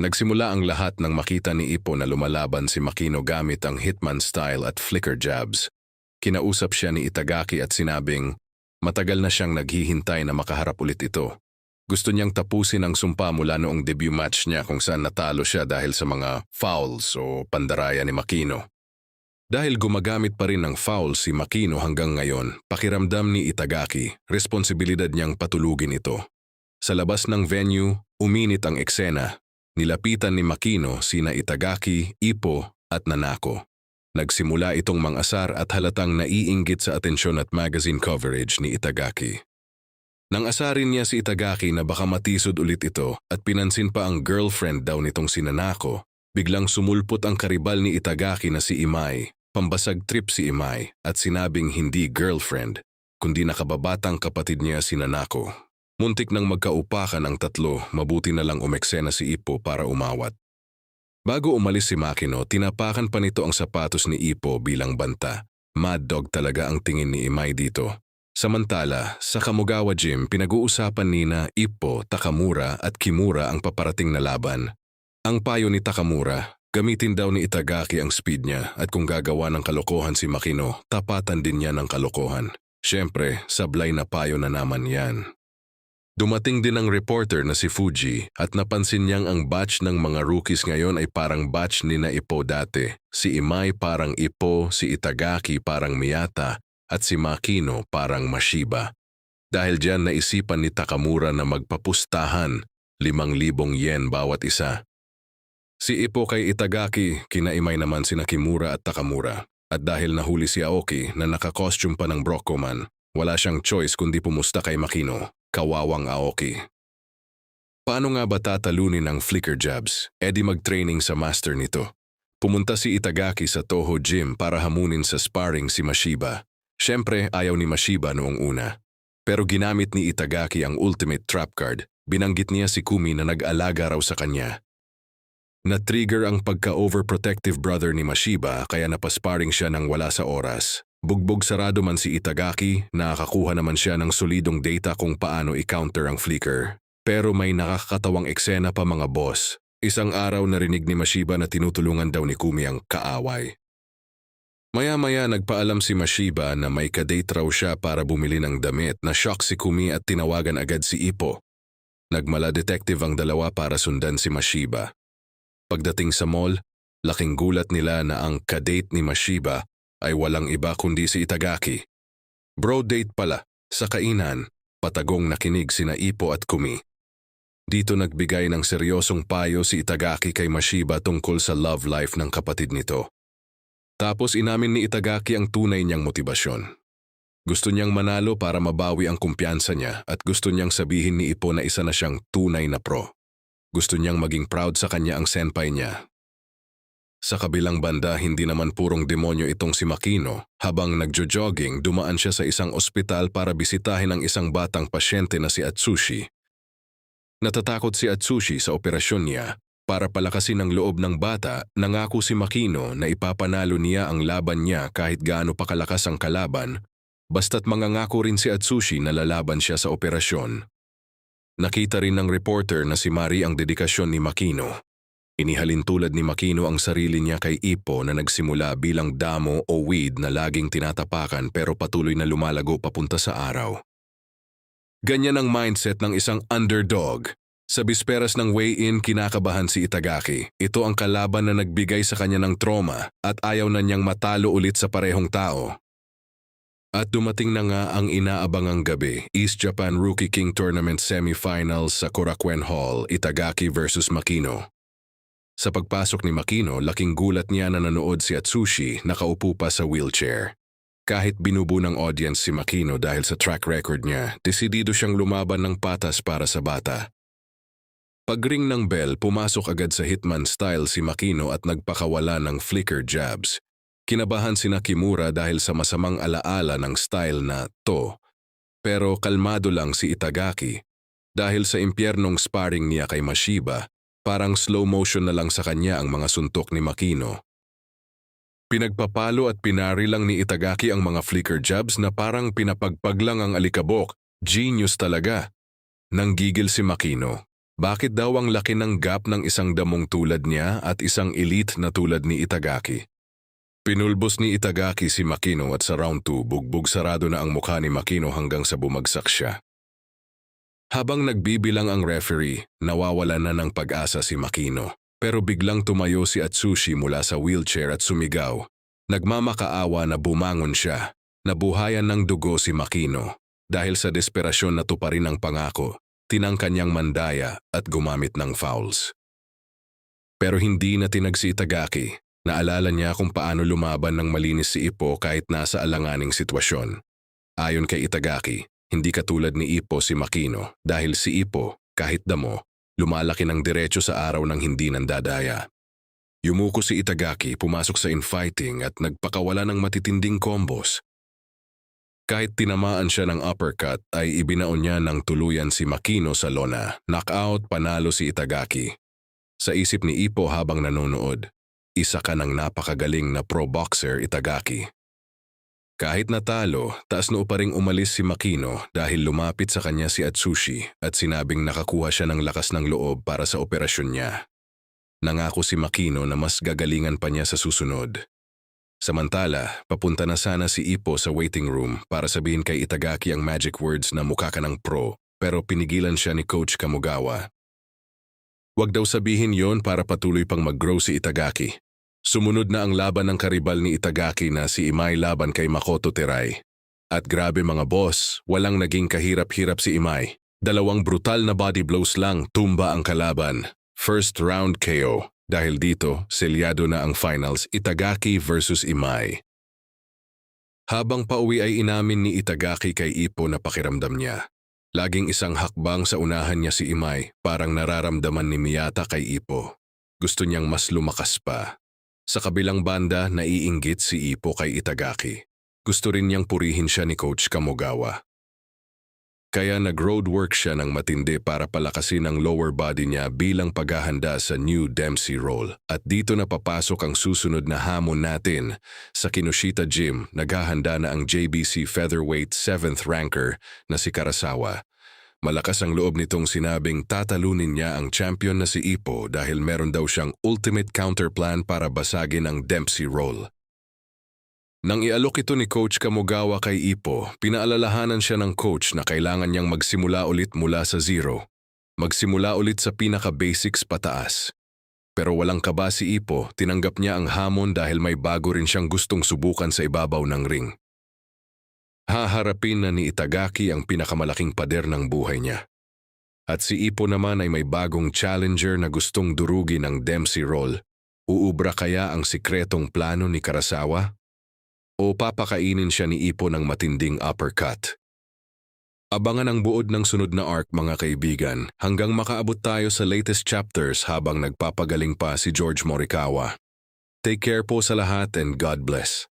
Nagsimula ang lahat nang makita ni Ippo na lumalaban si Makino gamit ang Hitman style at flicker jabs. Kinausap siya ni Itagaki at sinabing, matagal na siyang naghihintay na makaharap ulit ito. Gusto niyang tapusin ang sumpa mula noong debut match niya kung saan natalo siya dahil sa mga fouls o pandaraya ni Makino. Dahil gumagamit pa rin ng foul si Makino hanggang ngayon, pakiramdam ni Itagaki, responsibilidad niyang patulugin ito. Sa labas ng venue, uminit ang eksena. Nilapitan ni Makino sina Itagaki, Ippo at Nanako. Nagsimula itong mang-asar at halatang naiinggit sa atensyon at magazine coverage ni Itagaki. Nang asarin niya si Itagaki na baka matisod ulit ito at pinansin pa ang girlfriend daw nitong si Nanako, biglang sumulpot ang karibal ni Itagaki na si Imai, pambasag trip si Imai at sinabing hindi girlfriend, kundi nakababatang kapatid niya si Nanako. Muntik nang magkaupakan ang tatlo, mabuti na lang umeksena si Ippo para umawat. Bago umalis si Makino, tinapakan pa nito ang sapatos ni Ippo bilang banta. Mad dog talaga ang tingin ni Imai dito. Samantala, sa Kamogawa Gym, pinag-uusapan nina Ippo, Takamura at Kimura ang paparating na laban. Ang payo ni Takamura, gamitin daw ni Itagaki ang speed niya at kung gagawa ng kalokohan si Makino, tapatan din niya ng kalokohan. Siyempre, sablay na payo na naman yan. Dumating din ang reporter na si Fuji at napansin niyang ang batch ng mga rookies ngayon ay parang batch ni na Ippo dati. Si Imai parang Ippo, si Itagaki parang Miyata at si Makino parang Mashiba. Dahil diyan naisipan ni Takamura na magpapustahan 5,000 yen bawat isa. Si Ippo kay Itagaki, kina Imai naman sina Kimura at Takamura. At dahil nahuli si Aoki na naka-costume pa ng Brokoman, wala siyang choice kundi pumusta kay Makino. Kawawang Aoki. Paano nga ba tatalunin ang flicker jabs? Di mag-training sa master nito. Pumunta si Itagaki sa Toho Gym para hamunin sa sparring si Mashiba. Siyempre ayaw ni Mashiba noong una. Pero ginamit ni Itagaki ang ultimate trap card. Binanggit niya si Kumi na nag-alaga raw sa kanya. Na-trigger ang pagka-overprotective brother ni Mashiba kaya napasparring siya nang wala sa oras. Bugbog sarado man si Itagaki, nakakakuha naman siya ng solidong data kung paano i-counter ang flicker. Pero may nakakatawang eksena pa mga boss. Isang araw narinig ni Mashiba na tinutulungan daw ni Kumi ang kaaway. Maya-maya nagpaalam si Mashiba na may kadate raw siya para bumili ng damit na shock si Kumi at tinawagan agad si Ippo. Nagmala detective ang dalawa para sundan si Mashiba. Pagdating sa mall, laking gulat nila na ang kadate ni Mashiba ay walang iba kundi si Itagaki. Bro date pala, sa kainan, patagong nakinig sina Ippo at Kumi. Dito nagbigay ng seryosong payo si Itagaki kay Mashiba tungkol sa love life ng kapatid nito. Tapos inamin ni Itagaki ang tunay niyang motibasyon. Gusto niyang manalo para mabawi ang kumpiyansa niya at gusto niyang sabihin ni Ippo na isa na siyang tunay na pro. Gusto niyang maging proud sa kanya ang senpai niya. Sa kabilang banda, hindi naman purong demonyo itong si Makino. Habang nagjo-jogging, dumaan siya sa isang ospital para bisitahin ang isang batang pasyente na si Atsushi. Natatakot si Atsushi sa operasyon niya. Para palakasin ang loob ng bata, nangako si Makino na ipapanalo niya ang laban niya kahit gaano pa kalakas ang kalaban, basta't mangangako rin si Atsushi na lalaban siya sa operasyon. Nakita rin ng reporter na si Mari ang dedikasyon ni Makino. Inihalin tulad ni Makino ang sarili niya kay Ippo na nagsimula bilang damo o weed na laging tinatapakan pero patuloy na lumalago papunta sa araw. Ganyan ang mindset ng isang underdog. Sa bisperas ng weigh-in, kinakabahan si Itagaki. Ito ang kalaban na nagbigay sa kanya ng trauma at ayaw na niyang matalo ulit sa parehong tao. At dumating na nga ang inaabangang gabi, East Japan Rookie King Tournament Semifinals sa Korakuen Hall, Itagaki versus Makino. Sa pagpasok ni Makino, laking gulat niya na nanood si Atsushi nakaupo pa sa wheelchair. Kahit binubu ng audience si Makino dahil sa track record niya, desidido siyang lumaban ng patas para sa bata. Pagring ng bell, pumasok agad sa Hitman style si Makino at nagpakawala ng flicker jabs. Kinabahan sina Kimura dahil sa masamang alaala ng style na to. Pero kalmado lang si Itagaki dahil sa impyernong sparring niya kay Mashiba. Parang slow motion na lang sa kanya ang mga suntok ni Makino. Pinagpapalo at pinari lang ni Itagaki ang mga flicker jabs na parang pinapagpag lang ang alikabok. Genius talaga. Nanggigil si Makino. Bakit daw ang laki ng gap ng isang damong tulad niya at isang elite na tulad ni Itagaki? Pinulbos ni Itagaki si Makino at sa round 2 bugbog sarado na ang mukha ni Makino hanggang sa bumagsak siya. Habang nagbibilang ang referee, nawawala na ng pag-asa si Makino. Pero biglang tumayo si Atsushi mula sa wheelchair at sumigaw. Nagmamakaawa na bumangon siya. Nabuhayan ng dugo si Makino. Dahil sa desperasyon na tuparin ang pangako, tinangka niyang mandaya at gumamit ng fouls. Pero hindi na tinag si Itagaki. Naalala niya kung paano lumaban ng malinis si Ippo kahit nasa alanganing sitwasyon. Ayon kay Itagaki, hindi katulad ni Ippo si Makino dahil si Ippo, kahit damo, lumalaki ng diretso sa araw ng hindi nandadaya. Yumuko si Itagaki, pumasok sa infighting at nagpakawala ng matitinding combos. Kahit tinamaan siya ng uppercut ay ibinaon niya ng tuluyan si Makino sa lona. Knockout, panalo si Itagaki. Sa isip ni Ippo habang nanonood, isa ka ng napakagaling na pro boxer, Itagaki. Kahit natalo, taas noo pa ring umalis si Makino dahil lumapit sa kanya si Atsushi at sinabing nakakuha siya ng lakas ng loob para sa operasyon niya. Nangako si Makino na mas gagalingan pa niya sa susunod. Samantala, papunta na sana si Ippo sa waiting room para sabihin kay Itagaki ang magic words na mukha ka ng pro, pero pinigilan siya ni Coach Kamogawa. Huwag daw sabihin yon para patuloy pang mag-grow si Itagaki. Sumunod na ang laban ng karibal ni Itagaki na si Imai laban kay Makoto Terai. At grabe mga boss, walang naging kahirap-hirap si Imai. 2 brutal na body blows lang, tumba ang kalaban. First round KO. Dahil dito, selyado na ang finals, Itagaki versus Imai. Habang pauwi ay inamin ni Itagaki kay Ippo na pakiramdam niya. Laging isang hakbang sa unahan niya si Imai, parang nararamdaman ni Miyata kay Ippo. Gusto niyang mas lumakas pa. Sa kabilang banda, naiinggit si Ippo kay Itagaki. Gusto rin niyang purihin siya ni Coach Kamogawa. Kaya nag-roadwork siya ng matindi para palakasin ang lower body niya bilang paghahanda sa new Dempsey role. At dito na papasok ang susunod na hamon natin. Sa Kinoshita Gym, naghahanda na ang JBC Featherweight 7th ranker na si Karasawa. Malakas ang loob nitong sinabing tatalunin niya ang champion na si Ippo dahil meron daw siyang ultimate counterplan para basagin ang Dempsey role. Nang ialok ito ni Coach Kamogawa kay Ippo, pinaalalahanan siya ng coach na kailangan niyang magsimula ulit mula sa zero. Magsimula ulit sa pinaka-basics pataas. Pero walang kaba si Ippo, tinanggap niya ang hamon dahil may bago rin siyang gustong subukan sa ibabaw ng ring. Haharapin na ni Itagaki ang pinakamalaking pader ng buhay niya. At si Ippo naman ay may bagong challenger na gustong durugin ang Dempsey role. Uubra kaya ang sikretong plano ni Karasawa? O papakainin siya ni Ippo ng matinding uppercut? Abangan ang buod ng sunod na arc mga kaibigan hanggang makaabot tayo sa latest chapters habang nagpapagaling pa si George Morikawa. Take care po sa lahat and God bless.